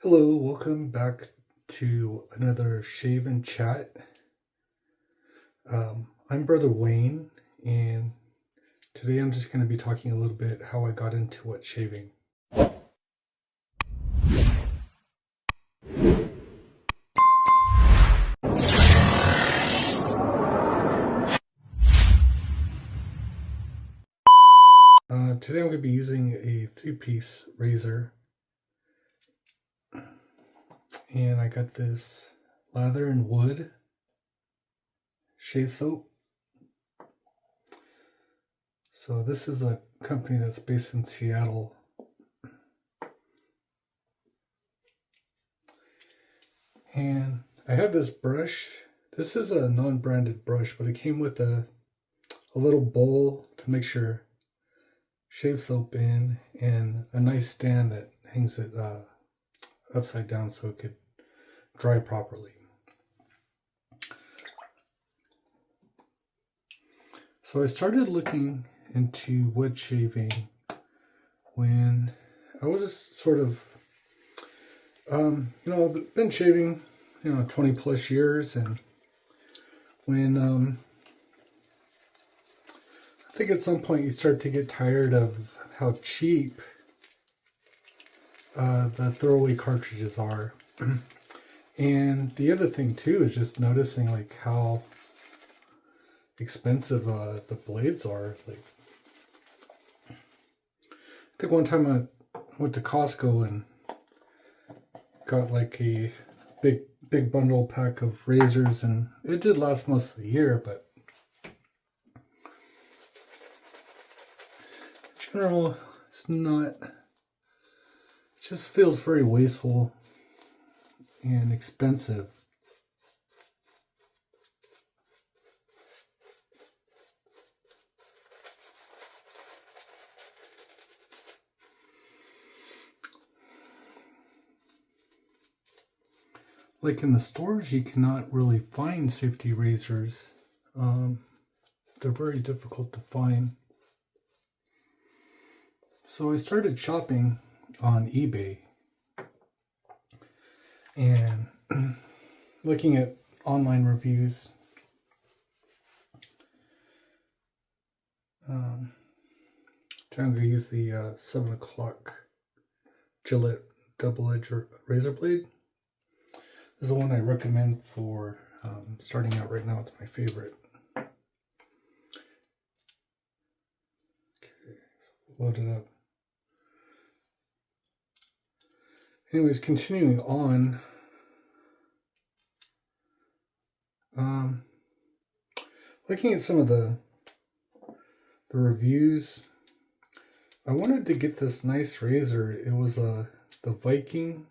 Hello, welcome back to another shave and chat. I'm Brother Wayne, and today I'm just going to be talking a little bit how I got into wet shaving. Today I'm going to be using a 3-piece razor, and I got this Lather Wood Shave Soap. So this is a company that's based in Seattle. And I have this brush. This is a non-branded brush, but it came with a little bowl to make sure shave soap in, and a nice stand that hangs it upside down so it could dry properly. So I started looking into wood shaving when I was sort of, I've been shaving, 20 plus years, and when I think at some point you start to get tired of how cheap the throwaway cartridges are. And the other thing too is just noticing like how expensive the blades are. Like, I think one time I went to Costco and got like a big bundle pack of razors, and it did last most of the year, but in general, it's not, it just feels very wasteful and expensive. Like in the stores, you cannot really find safety razors. They're very difficult to find. So I started shopping on eBay and looking at online reviews. I'm going to use the 7 o'clock Gillette double-edged razor blade. This is the one I recommend for starting out right now. It's my favorite. Okay, load it up. Anyways, continuing on, looking at some of the reviews, I wanted to get this nice razor. It was the Viking,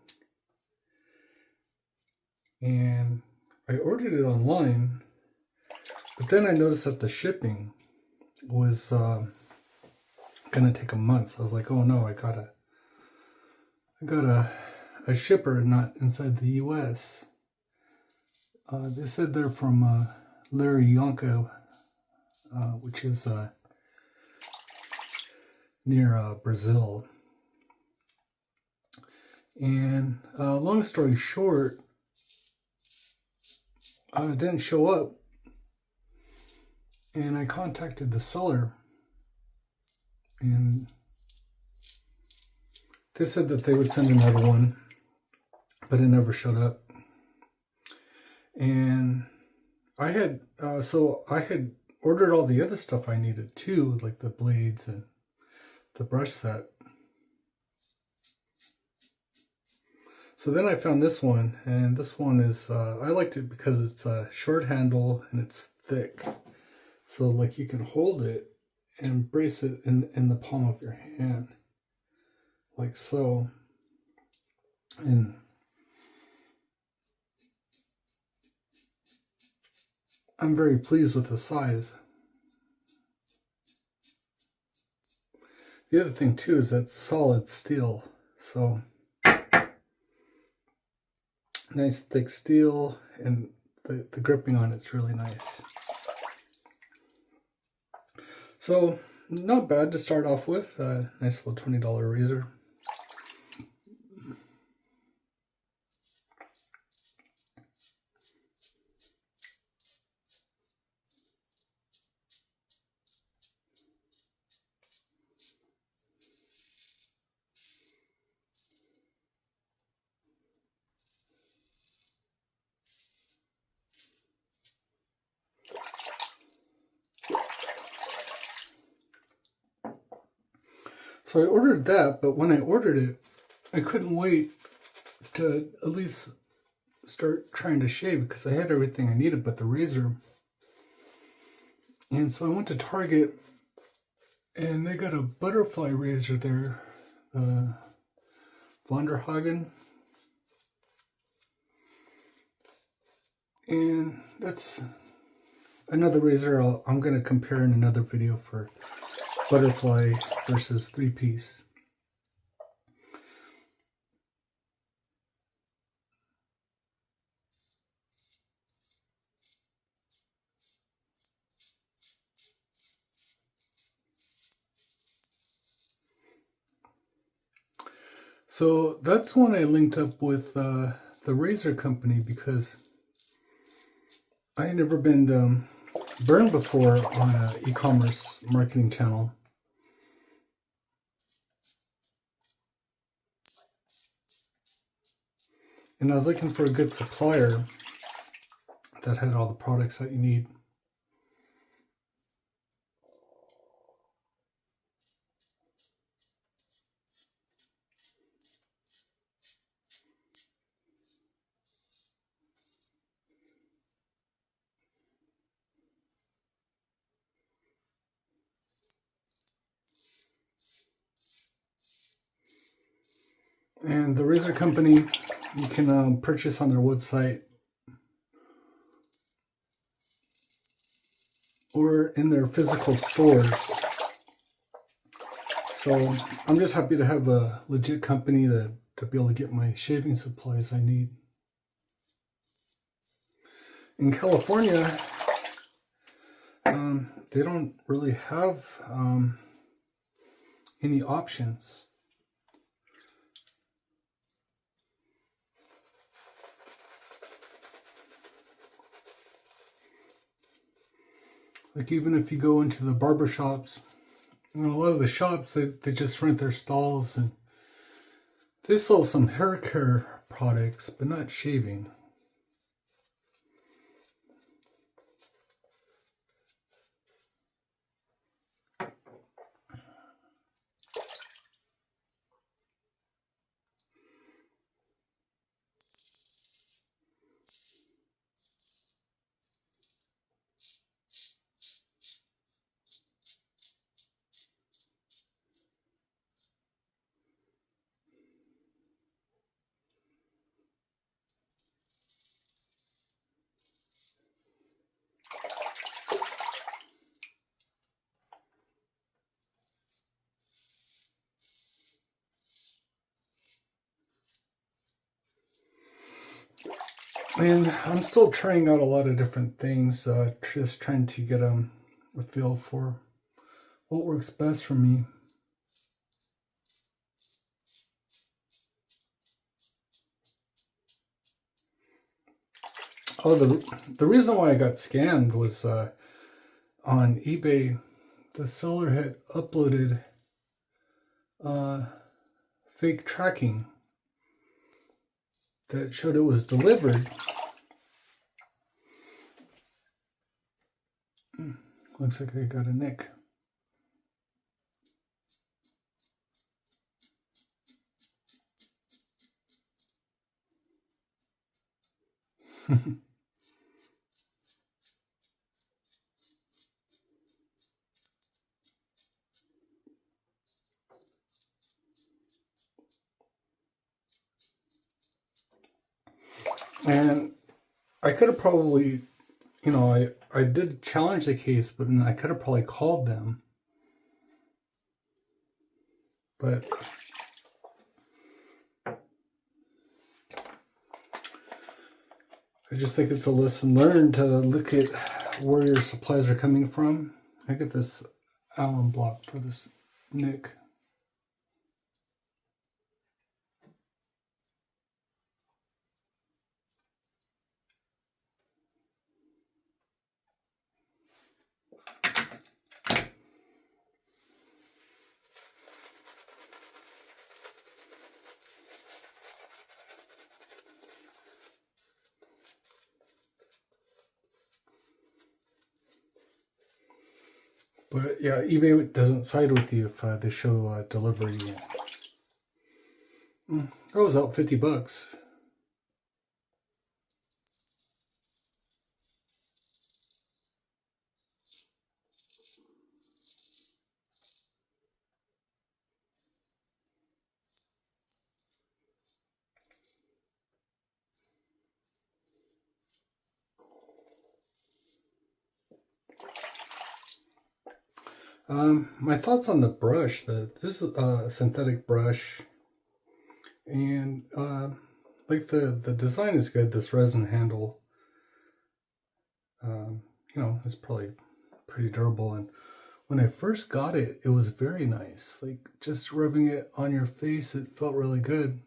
and I ordered it online, but then I noticed that the shipping was gonna take a month. So I was like, oh no, I got a shipper not inside the US. They said they're from Larionca, which is near Brazil. And long story short, it didn't show up, and I contacted the seller, and they said that they would send another one, but it never showed up. And I had ordered all the other stuff I needed too, like the blades and the brush set. So then I found this one, and this one is, I liked it because it's a short handle and it's thick. So like you can hold it and brace it in the palm of your hand, like so. And I'm very pleased with the size. The other thing too is that solid steel. So nice thick steel, and the gripping on it's really nice. So not bad to start off with. Nice little $20 razor. So I ordered that, but when I ordered it, I couldn't wait to at least start trying to shave because I had everything I needed but the razor. And so I went to Target and they got a butterfly razor there, Vonderhagen. And that's another razor I'm going to compare in another video for butterfly versus 3-piece. So that's when I linked up with the razor company because I had never been burned before on an e-commerce marketing channel. And I was looking for a good supplier that had all the products that you need. And the razor company, you can purchase on their website or in their physical stores. So I'm just happy to have a legit company to be able to get my shaving supplies I need. In California, they don't really have any options. Like even if you go into the barber shops, you know, a lot of the shops, they just rent their stalls and they sell some hair care products, but not shaving. And I'm still trying out a lot of different things, just trying to get a feel for what works best for me. Oh, the reason why I got scammed was on eBay, the seller had uploaded fake tracking that showed it was delivered. Looks like I got a nick. And I could have probably, you know, I did challenge the case, but then I could have probably called them. But I just think it's a lesson learned to look at where your supplies are coming from. I get this alum block for this nick. But yeah, eBay doesn't side with you if they show delivery. It was out $50. My thoughts on the brush. This is a synthetic brush, and like the design is good. This resin handle, it's probably pretty durable. And when I first got it, it was very nice. Like just rubbing it on your face, it felt really good.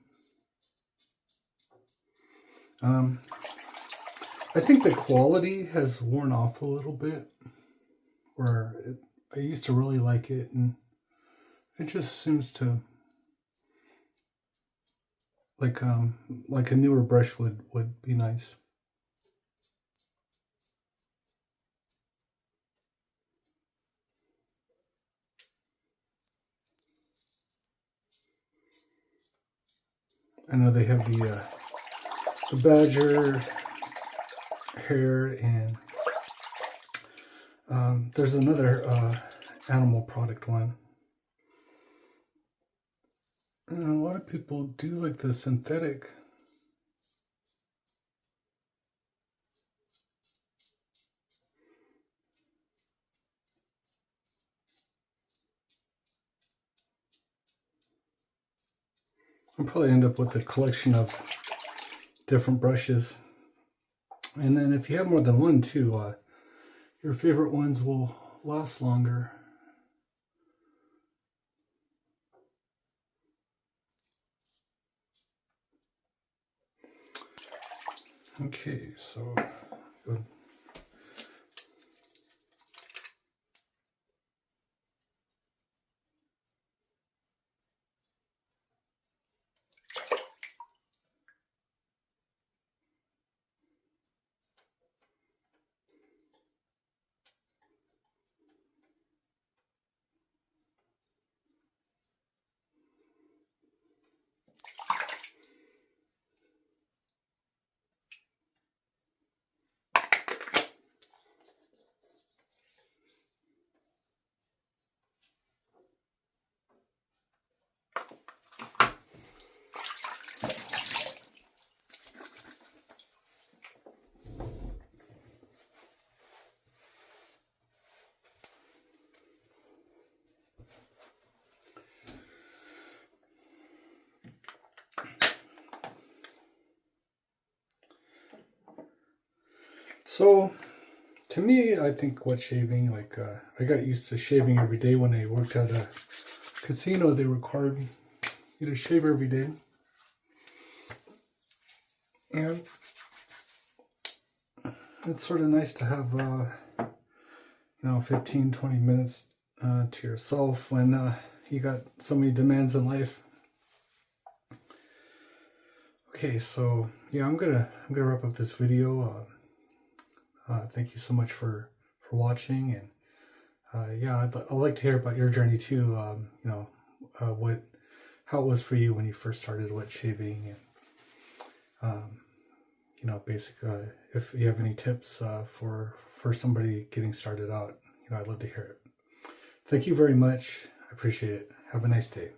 I think the quality has worn off a little bit. I used to really like it, and it just seems to like a newer brush would be nice. I know they have the badger hair, and there's another animal product one. And a lot of people do like the synthetic. I'll probably end up with a collection of different brushes. And then if you have more than one too, your favorite ones will last longer. Okay, so good. So, to me, I think wet shaving, I got used to shaving every day when I worked at a casino. They required you to shave every day. And it's sort of nice to have, 15, 20 minutes to yourself when you got so many demands in life. Okay, so yeah, I'm gonna wrap up this video. Thank you so much for watching, and yeah, I'd like to hear about your journey too. How it was for you when you first started wet shaving, and basically, if you have any tips for somebody getting started out, I'd love to hear it. Thank you very much. I appreciate it. Have a nice day.